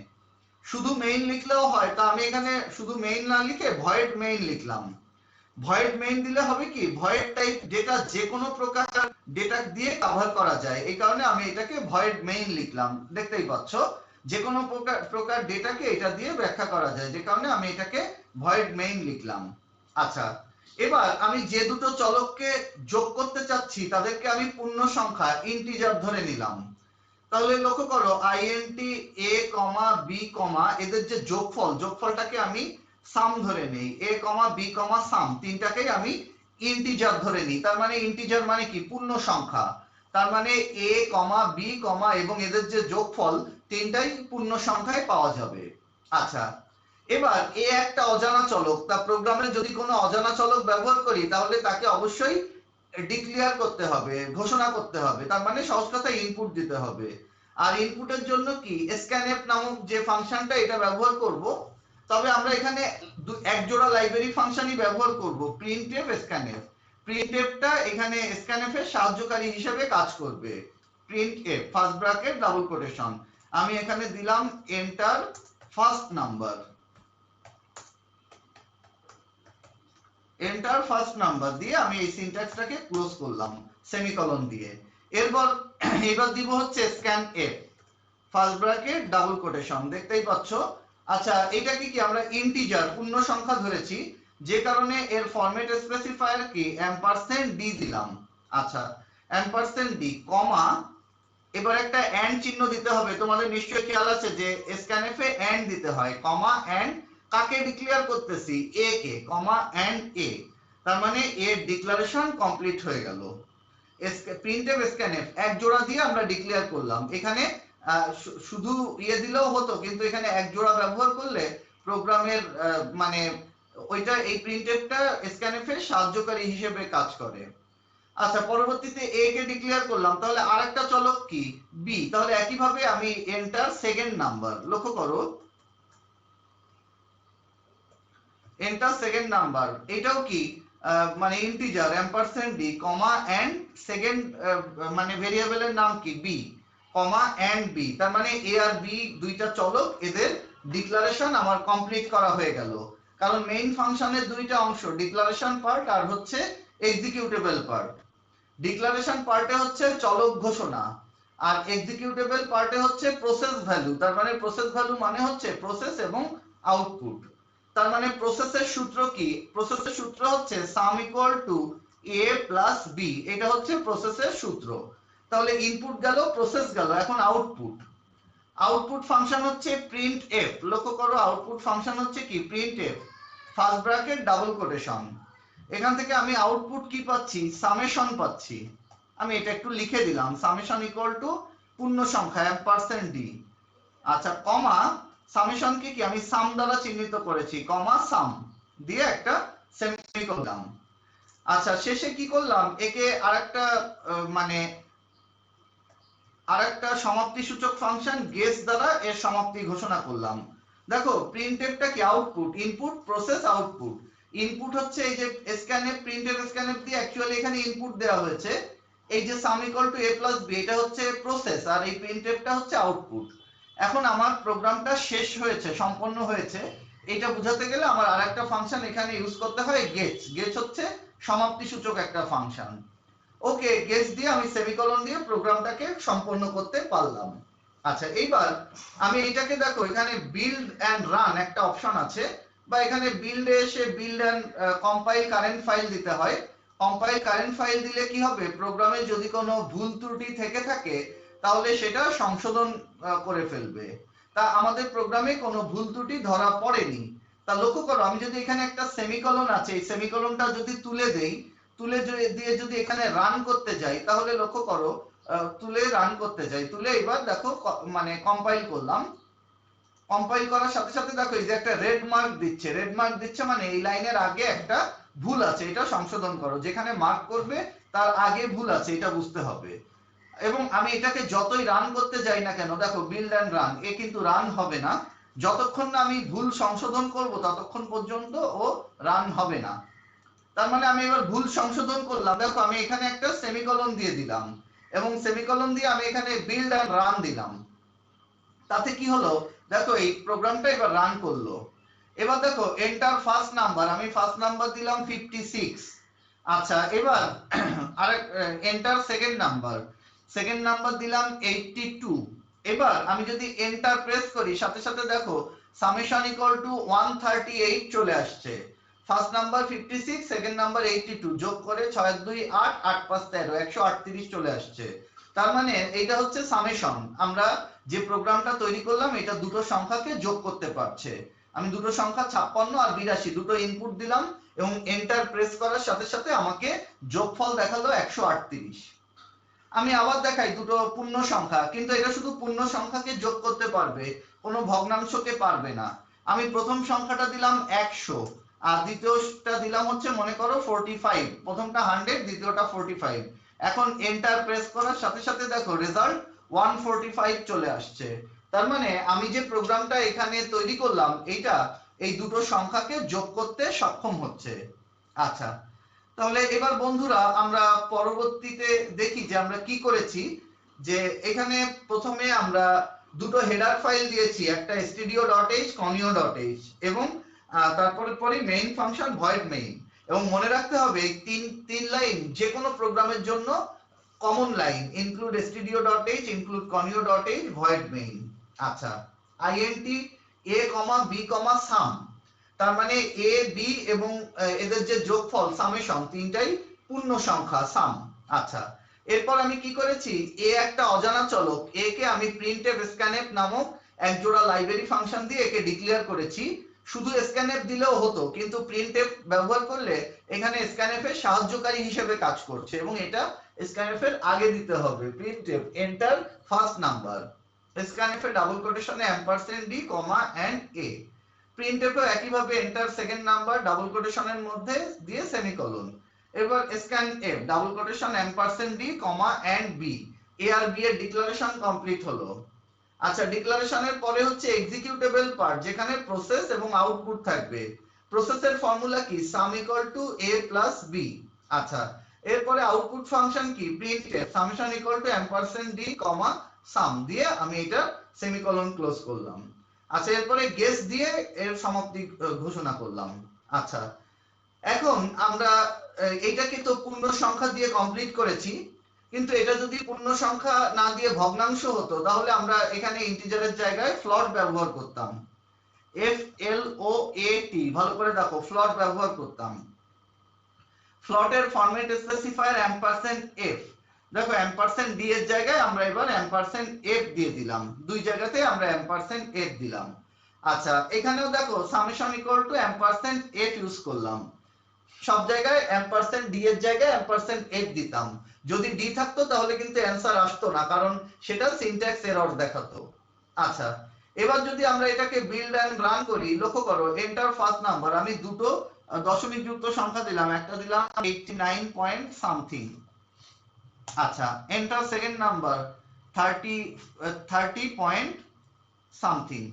শুধু মেইন লিখলেও হয়, তা আমি এখানে শুধু মেইন না লিখে ভয়েড মেইন লিখলাম। ভয়েড মেইন দিলে হবে কি, ভয়েড টাইপ ডেটা যে কোনো প্রকার ডেটা দিয়ে কভার করা যায়, এই কারণে আমি এটাকে ভয়েড মেইন লিখলাম। দেখতেই পাচ্ছ যে কোনো প্রকার ডেটাকে এটা দিয়ে ব্যাখ্যা করা যায়, যে কারণে আমি এটাকে ভয়েড মেইন লিখলাম। আচ্ছা এবার আমি যে দুটো চলককে যোগ করতে চাচ্ছি তাদেরকে আমি পূর্ণ সংখ্যা ইন্টিজার ধরে নিলাম। তাহলে লক্ষ্য করো int a, b, এদের যে যোগফলটাকে আমি সাম ধরে নেই। a, b, সাম তিনটাকেই আমি ইন্টিজার ধরে নিই। তার মানে ইন্টিজার মানে কি, পূর্ণ সংখ্যা। তার মানে a, b, এবং এদের যে যোগফল তিনটাই পূর্ণ সংখ্যায় পাওয়া যাবে। আচ্ছা এবার এ একটা অজানা চলক, তা প্রোগ্রামে যদি কোনো অজানা চলক ব্যবহার করি তাহলে তাকে অবশ্যই ডিক্লেয়ার করতে হবে, ঘোষণা করতে হবে। তার মানে সহজ কথা ইনপুট দিতে হবে। আর ইনপুটের জন্য কি scanf নামক যে ফাংশনটা এটা ব্যবহার করব। তবে আমরা এখানে এক জোড়া লাইব্রেরি ফাংশনই ব্যবহার করব, printf scanf। printfটা এখানে scanf এর সাহায্যকারী হিসেবে কাজ করবে। printf first bracket double quotation, আমি এখানে দিলাম enter first number, enter first number দিয়ে আমি এই সিনট্যাক্সটাকে ক্লোজ করলাম সেমিকোলন দিয়ে। এবার দিব হচ্ছে scanf first bracket double quotation, দেখতেই পাচ্ছ। আচ্ছা এটা কি আমরা ইন্টিজার পূর্ণ সংখ্যা ধরেছি, যে কারণে এর ফরম্যাট স্পেসিফায়ার কি $d দিলাম। আচ্ছা $d কমা, এবার একটা এন্ড চিহ্ন দিতে হবে। তোমাদের নিশ্চয়ই খেয়াল আছে যে scanf এ এন্ড দিতে হয়, কমা এন্ড কাকে ডিক্লেয়ার করতেছি, a কে, কমা এন্ড a। তার মানে এর ডিক্লারেশন কমপ্লিট হয়ে গেল। printf scanf এক জোড়া দিয়ে আমরা ডিক্লেয়ার করলাম। এখানে শুধু দিলেও হতো, কিন্তু এখানে এক জোড়া ব্যবহার করলে প্রোগ্রামের মানে ওইটা এই printfটা scanf এর সাহায্যকারী হিসেবে কাজ করে। আচ্ছা পরবর্তীতে a কে ডিক্লেয়ার করলাম, তাহলে আরেকটা চলক কি b। তাহলে একই ভাবে আমি এন্টার সেকেন্ড নাম্বার, লক্ষ্য করো এন্টার সেকেন্ড নাম্বার, এটাও কি মানে integer $d comma and second মানে ভেরিয়েবলের নাম কি b, কমা এন্ড b। তার মানে a আর b দুইটা চলক, এদের ডিক্লারেশন আমার কমপ্লিট করা হয়ে গেল। কারণ মেইন ফাংশনের দুইটা অংশ, ডিক্লারেশন পার্ট আর হচ্ছে এক্সিকিউটেবল পার্ট। ডিক্লারেশন পার্টে হচ্ছে চলক ঘোষণা, আর এক্সিকিউটেবল পার্টে হচ্ছে প্রসেস ভ্যালু। তার মানে প্রসেস ভ্যালু মানে হচ্ছে প্রসেস এবং আউটপুট। তার মানে প্রসেসের সূত্র কি, প্রসেসের সূত্র হচ্ছে sum equal to a plus b, এটা হচ্ছে প্রসেসের সূত্র। তাহলে ইনপুট গেল, প্রসেস গেল, এখন আউটপুট। আউটপুট ফাংশন হচ্ছে printf, লক্ষ্য করো আউটপুট ফাংশন হচ্ছে কি printf first bracket double quotation. এখান থেকে আমি আউটপুট কি পাচ্ছি, সামেশন পাচ্ছি। আমি এটা একটু লিখে দিলাম, সামেশন ইকুয়াল টু পূর্ণ সংখ্যা $d। আচ্ছা কমা সামেশনকে কি আমি সাম দ্বারা চিহ্নিত করেছি, কমা সাম দিয়ে একটা সেমিকোলন। আচ্ছা শেষে কি করলাম, একে আরেকটা মানে আরেকটা সমাপ্তি সূচক ফাংশন গেস দ্বারা এর সমাপ্তি ঘোষণা করলাম। দেখো প্রিন্টফটা কি output, input process output. Input হচ্ছে এই যে scanf, printf scanf দিয়ে অ্যাকচুয়ালি এখানে ইনপুট দেওয়া হয়েছে। এই যে sum equal to a plus b এটা হচ্ছে প্রসেস, আর এই printfটা হচ্ছে আউটপুট। এখন আমার প্রোগ্রামটা শেষ হয়েছে, সম্পন্ন হয়েছে। এটা বোঝাতে গেলে আমার আরেকটা ফাংশন এখানে ইউজ করতে হয়, গেটস। গেটস হচ্ছে সমাপ্তি সূচক একটা ফাংশন। ওকে, গেস দিয়ে আমি সেমিকোলন দিয়ে প্রোগ্রামটাকে সম্পন্ন করতে পারলাম। আচ্ছা এইবার আমি এটাকে দেখো, এখানে বিল্ড এন্ড রান একটা অপশন আছে, বা এখানে বিল্ডে এসে build and compile current file দিতে হয়। কম্পাইল কারেন্ট ফাইল দিলে কি হবে, প্রোগ্রামে যদি কোনো ভুল ত্রুটি থেকে থাকে তাহলে সেটা সংশোধন করে ফেলবে। তা আমাদের প্রোগ্রামে কোনো ভুল ত্রুটি ধরা পড়েনি। তা লক্ষ্য করো আমি যদি এখানে একটা সেমিকোলন আছে, এই সেমিকোলনটা যদি তুলে দেই তুলে দিয়ে যদি এখানে রান করতে যাই তাহলে লক্ষ্য করো, তুলে রান করতে যাই, তুলে এবার দেখো মানে কম্পাইল করলাম। কম্পাইল করার সাথে সাথে দেখো এই যে একটা রেড মার্ক দিচ্ছে, রেড মার্ক দিচ্ছে মানে এই লাইনের আগে একটা ভুল আছে, এটা সংশোধন করো। যেখানে মার্ক করবে তার আগে ভুল আছে, এটা বুঝতে হবে। এবং আমি এটাকে যতই রান করতে যাই না কেন, দেখো বিল্ড এন্ড রান, এ কিন্তু রান হবে না। যতক্ষণ না আমি ভুল সংশোধন করব ততক্ষণ পর্যন্ত ও রান হবে না। তার মানে আমি এবার ভুল সংশোধন করলাম, দেখো আমি এখানে একটা সেমিকোলন দিয়ে দিলাম এবং সেমিকোলন দিয়ে আমি এখানে বিল্ড এন্ড রান দিলাম। তাতে কি হলো, দেখো এই প্রোগ্রামটা এবার রান করলো। এবার দেখো এন্টার ফার্স্ট নাম্বার, আমি ফার্স্ট নাম্বার দিলাম 56। আচ্ছা এবার আরেক enter second number, second number দিলাম 82। এবার আমি যদি এন্টার প্রেস করি সাথে সাথে দেখো সামেশন ইকুয়াল টু 138 চলে আসছে। ফার্স্ট নাম্বার 56, সেকেন্ড নাম্বার 82, যোগ করে 6 2 8 8 5 13 138 চলে আসছে। তার মানে এটা হচ্ছে সামেশন। আমরা যে প্রোগ্রামটা তৈরি করলাম এটা দুটো সংখ্যাকে যোগ করতে পারছে। আমি দুটো সংখ্যা 56 আর 82 দুটো ইনপুট দিলাম এবং এন্টার প্রেস করার সাথে সাথে আমাকে যোগফল দেখালো 138। আমি আবার দেখাই দুটো পূর্ণ সংখ্যা, কিন্তু এটা শুধু পূর্ণ সংখ্যাকে যোগ করতে পারবে, কোনো ভগ্নাংশকে পারবে না। আমি প্রথম সংখ্যাটা দিলাম 100 আর দ্বিতীয়টা দিলাম হচ্ছে মনে করো 45, প্রথমটা 100 দ্বিতীয়টা 45। এখন এন্টার প্রেস করার সাথে সাথে দেখো রেজাল্ট 145 চলে আসছে। তার মানে আমি যে প্রোগ্রামটা এখানে তৈরি করলাম এইটা এই দুটো সংখ্যাকে যোগ করতে সক্ষম হচ্ছে। আচ্ছা তাহলে এবার বন্ধুরা আমরা পরবর্তীতে দেখি যে আমরা কি করেছি। যে এখানে প্রথমে আমরা দুটো হেডার ফাইল দিয়েছি, একটা stdio.h conio.h এবং তারপরে পরে মেইন ফাংশন ভয়েড মেইন। এবং মনে রাখতে হবে এই তিন লাইন যে কোনো প্রোগ্রামের জন্য common line, include stdio.h include conio.h void main. আচ্ছা int a, b, sum, তার মানে a b এবং এদের যে যোগফল সামেশন তিনটাই পূর্ণ সংখ্যা সাম। আচ্ছা এরপর আমি কি করেছি, a একটা অজানা চলক, a কে আমি printf scanf নামক এক জোড়া লাইব্রেরি ফাংশন দিয়ে একে ডিক্লেয়ার করেছি। শুধু scanf দিলেও হতো, কিন্তু printf ব্যবহার করলে এখানে scanf এর সাহায্যকারী হিসেবে কাজ করছে এবং এটা scanf এর আগে দিতে হবে printf enter first number, scanf এর ডাবল কোটেশনে $d, and a। printf এও একইভাবে এন্টার সেকেন্ড নাম্বার ডাবল কোটেশনের মধ্যে দিয়ে সেমিকোলন। এবার scanf double quotation $d, and b, a আর b এর ডিক্লারেশন কমপ্লিট হলো। আচ্ছা ডিক্লারেশনের পরে হচ্ছে এক্সিকিউটেবল পার্ট, যেখানে প্রসেস এবং আউটপুট থাকবে। প্রসেসের ফর্মুলা কি, sum equal to a plus b। আচ্ছা এরপরে আউটপুট ফাংশন কি, printf summation equal to $d, sum দিয়ে আমি এটা সেমিকোলন ক্লোজ করলাম। আচ্ছা এরপরে গেস দিয়ে এর সমাপ্তি ঘোষণা করলাম। আচ্ছা এখন আমরা এইটাকে তো পূর্ণ সংখ্যা দিয়ে কমপ্লিট করেছি, কিন্তু এটা যদি পূর্ণ সংখ্যা না দিয়ে ভগ্নাংশ হতো তাহলে আমরা এখানে ইন্টিজারের জায়গায় ফ্লট ব্যবহার করতাম, FLOAT, ভালো করে দেখো ফ্লট ব্যবহার করতাম। ফ্লটের ফরম্যাট স্পেসিফায়ার $f, দেখো $d এর জায়গায় আমরা এবার $f দিয়ে দিলাম, দুই জায়গাতে আমরা $f দিলাম। আচ্ছা এখানেও দেখো summation equal to $f use করলাম, সব জায়গায় $d এর জায়গায় $f দিতাম। যদি d থাকতো তাহলে কিন্তু অ্যানসার আসতো না, কারণ সেটা সিনট্যাক্স এরর দেখাতো। আচ্ছা এবার যদি আমরা এটাকে বিল্ড এন্ড রান করি, লক্ষ্য করো এন্টার ফার্স্ট নাম্বার, আমি দুটো দশমিক যুক্ত সংখ্যা দিলাম, একটা দিলাম 89 পয়েন্ট সামথিং। আচ্ছা enter second number 30 point something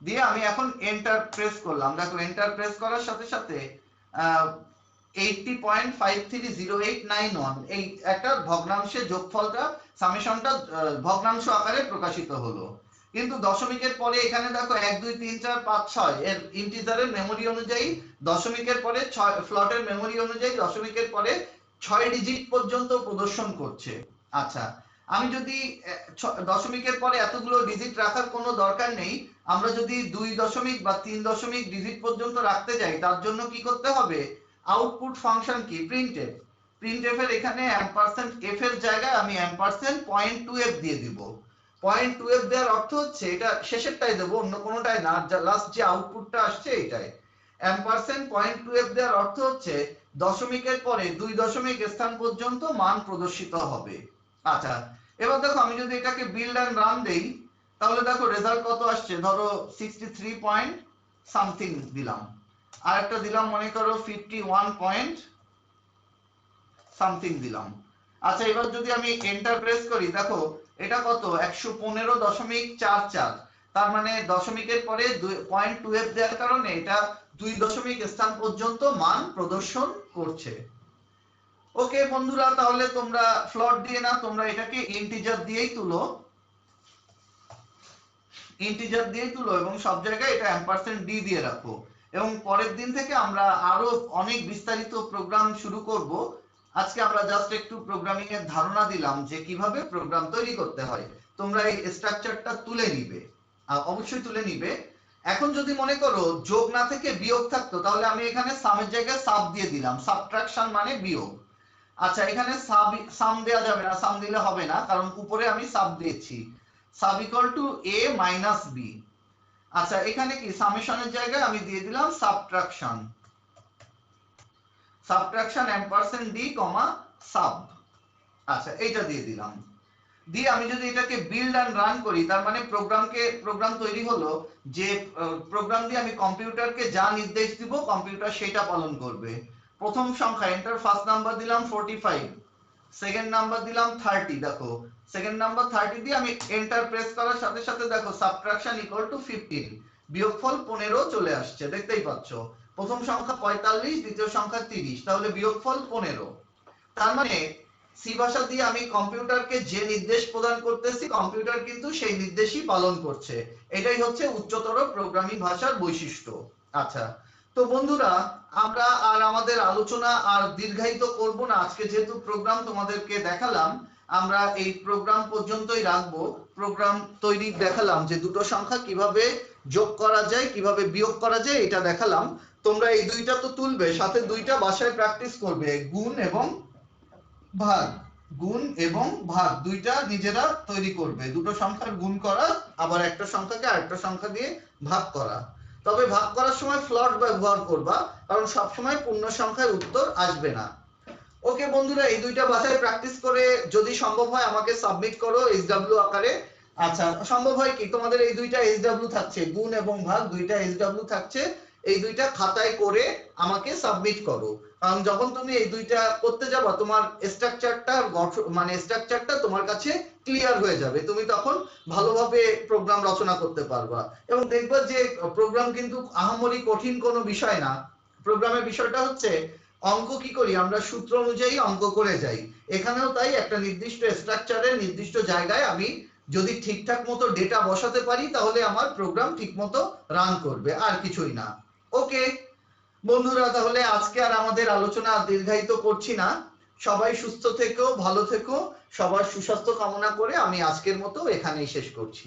দিয়ে আমি এখন এন্টার প্রেস করলাম। দেখো এন্টার প্রেস করার সাথে সাথে 80.530891 এই একটা ভগ্নাংশের যোগফলটা সামেশনটা ভগ্নাংশ আকারে প্রকাশিত হলো। কিন্তু দশমিকের পরে এখানে দেখো 1 2 3 4 5 6 এর ইন্টিজারের মেমরি অনুযায়ী দশমিকের পরে 6 ফ্লটের মেমরি অনুযায়ী দশমিকের পরে 6 ডিজিট পর্যন্ত প্রদর্শন করছে। আচ্ছা আমি যদি দশমিকের পরে এতগুলো ডিজিট রাখার কোনো দরকার নেই, আমরা যদি 2 দশমিক বা 3 দশমিক ডিজিট পর্যন্ত রাখতে যাই তার জন্য কি করতে হবে, আউটপুট ফাংশন কি, printf, printf এর এখানে $f এর জায়গায় আমি $.2f দিয়ে দিব। $.2f দেওয়ার অর্থ হচ্ছে এটা শেষেরটাই দেব, অন্য কোনোটাই না, লাস্ট যে আউটপুটটা আসছে এটাই। $.2f দেওয়ার অর্থ হচ্ছে দশমিকের পরে 2 দশমিক স্থান পর্যন্ত মান প্রদর্শিত হবে। আচ্ছা, এবার দেখো আমি যদি এটাকে বিল্ড এন্ড রান দেই তাহলে দেখো রেজাল্ট কত আসছে, ধরো 63 পয়েন্ট সামথিং দিলাম, আর একটা দিলাম মনে করো 51 পয়েন্ট সামথিং দিলাম। আচ্ছা, এবার যদি আমি এন্টার প্রেস করি দেখো এটা কত 115.44, তার মানে দশমিকের পরে 0.2f দেওয়ার কারণে এটা 2 দশমিক স্থান পর্যন্ত মান প্রদর্শন করছে। ওকে বন্ধুরা, তাহলে তোমরা ফ্লট দিয়ে না, তোমরা এটাকে ইন্টিজার দিয়েই তুলো, ইন্টিজার দিয়ে তুলো এবং সব জায়গায় এটা $d দিয়ে রাখো। এবং পরের দিন থেকে আমরা আরো অনেক বিস্তারিত প্রোগ্রাম শুরু করব। আজকে আমরা জাস্ট একটু প্রোগ্রামিং এর ধারণা দিলাম যে কিভাবে প্রোগ্রাম তৈরি করতে হয়। তোমরা এই স্ট্রাকচারটা তুলে নিবে, অবশ্যই তুলে নিবে। এখন যদি মনে করো যোগ না থেকে বিয়োগ থাকতো তাহলে আমি এখানে সামের জায়গায় সাব দিয়ে দিলাম, সাবট্রাকশন মানে বিয়োগ। আচ্ছা, এখানে সাম দেওয়া যাবে না, সাম দিলে হবে না, কারণ উপরে আমি সাব দিয়েছি, sub equal to a minus b। আচ্ছা, এখানে কি সামেশনের জায়গায় আমি দিয়ে দিলাম সাবট্রাকশন, সাবট্রাকশন $d, সাব। আচ্ছা, এইটা দিয়ে দিলাম। দিয়ে আমি যদি এটাকে বিল্ড এন্ড রান করি তার মানে প্রোগ্রাম তৈরি হলো, যে প্রোগ্রাম দিয়ে আমি কম্পিউটারকে যা নির্দেশ দিব কম্পিউটার সেটা পালন করবে। প্রথম সংখ্যা এন্টার, ফার্স্ট নাম্বার দিলাম 45, সেকেন্ড নাম্বার দিলাম 30, দেখো সেকেন্ড নাম্বার 30 দিয়ে আমি এন্টার প্রেস করার সাথে সাথে দেখো সাবট্রাকশন ইকুয়াল টু 15, বিয়োগফল 15 চলে আসছে, দেখতেই পাচ্ছ। প্রথম সংখ্যা 45, দ্বিতীয় সংখ্যা 30, তাহলে বিয়োগফল 15। তার মানে সি ভাষা দিয়ে আমি কম্পিউটারকে যে নির্দেশ প্রদান করতেছি কম্পিউটার কিন্তু সেই নির্দেশই পালন করছে। এটাই হচ্ছে উচ্চতর প্রোগ্রামিং ভাষার বৈশিষ্ট্য। আচ্ছা, তো বন্ধুরা আমরা আর আমাদের আলোচনা আর দীর্ঘায়িত করব না, আজকে যেহেতু প্রোগ্রাম তোমাদেরকে দেখালাম আমরা এই প্রোগ্রাম পর্যন্তই রাখবো। প্রোগ্রাম তৈরি দেখালাম যে দুটো সংখ্যা কিভাবে যোগ করা যায় কিভাবে বিয়োগ করা যায় এটা দেখালাম। তোমরা এই দুইটা তো তুলবে, সাথে দুইটা বাসায় প্র্যাকটিস করবে, গুণ এবং ভাগ, গুণ এবং ভাগ দুইটা নিজেরা তৈরি করবে, দুটো সংখ্যার গুণ করা আবার একটা সংখ্যাকে আরেকটা সংখ্যা দিয়ে ভাগ করা। তবে ভাগ করার সময় ফ্লট ব্যবহার করবা, কারণ সব সময় পূর্ণ সংখ্যার উত্তর আসবে না। ওকে বন্ধুরা, এই দুইটা বাসায় প্র্যাকটিস করে যদি সম্ভব হয় আমাকে সাবমিট করো SW আকারে। আচ্ছা, সম্ভব হয় কি তোমাদের এই দুইটা SW থাকছে, গুণ এবং ভাগ দুইটা SW থাকছে, এই দুইটা খাতায় করে আমাকে সাবমিট করো। কারণ যখন তুমি এই দুইটা করতে যাবা তোমার স্ট্রাকচারটা তোমার কাছে ক্লিয়ার হয়ে যাবে, তুমি তখন ভালোভাবে প্রোগ্রাম রচনা করতে পারবা। এবং দেখবা যে প্রোগ্রাম কিন্তু আহামরি কঠিন কোনো বিষয় না। প্রোগ্রামের বিষয়টা হচ্ছে অঙ্ক কি করি আমরা, সূত্র অনুযায়ী অঙ্ক করে যাই। এখানেও তাই একটা নির্দিষ্ট স্ট্রাকচারের নির্দিষ্ট জায়গায় আমি যদি ঠিকঠাক মতো ডেটা বসাতে পারি তাহলে আমার প্রোগ্রাম ঠিকমতো রান করবে, আর কিছুই না। ওকে বন্ধুরা, তাহলে আজকে আর আমাদের আলোচনা দীর্ঘায়িত করছি না। সবাই সুস্থ থেকো, ভালো থেকো, সবার সুস্বাস্থ্য কামনা করে আমি আজকের মতো এখানেই শেষ করছি।